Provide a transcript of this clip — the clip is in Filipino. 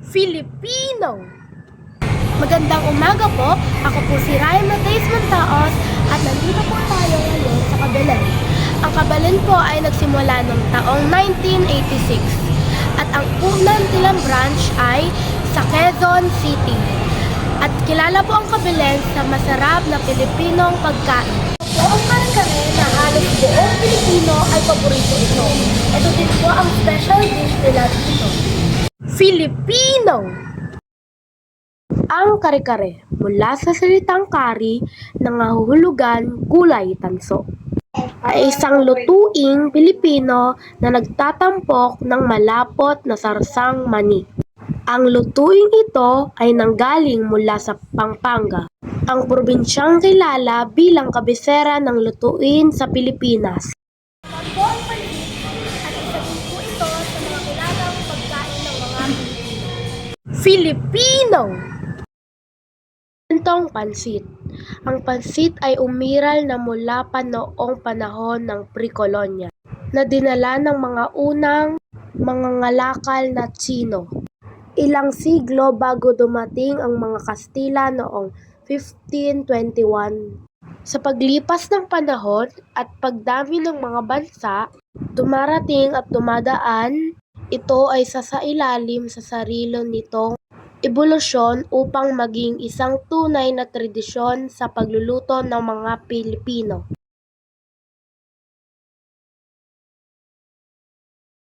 Filipino. Magandang umaga po, ako po si Ryan Mateis Montaos at nandito po tayo ngayon sa Kabelen. Ang Kabelen po ay nagsimula noong taong 1986 at ang unang nilang branch ay sa Quezon City. At kilala po ang Kabelen sa masarap na Pilipinong pagkain. Po ang kare-kare na halos buong Pilipino ay paborito ito. Ito din po ang special dish nila dito. Filipino. Ang kare-kare mula sa salitang kari, nangahulugan gulay tanso, ay isang lutuing Pilipino na nagtatampok ng malapot na sarsang mani. Ang lutuing ito ay nanggaling mula sa Pampanga, ang probinsyang kilala bilang kabisera ng lutuin sa Pilipinas. Ito ang pansit at isa din po ito sa mga kilalang pagkain ng mga Filipino. Kwentong pansit. Ang pansit ay umiral na mula pa noong panahon ng pre-kolonya na dinala ng mga unang mangangalakal na Tsino. Ilang siglo bago dumating ang mga Kastila noong 1521. Sa paglipas ng panahon at pagdami ng mga bansa, dumarating at dumadaan, ito ay sasailalim sa sarili nitong ebolusyon upang maging isang tunay na tradisyon sa pagluluto ng mga Pilipino.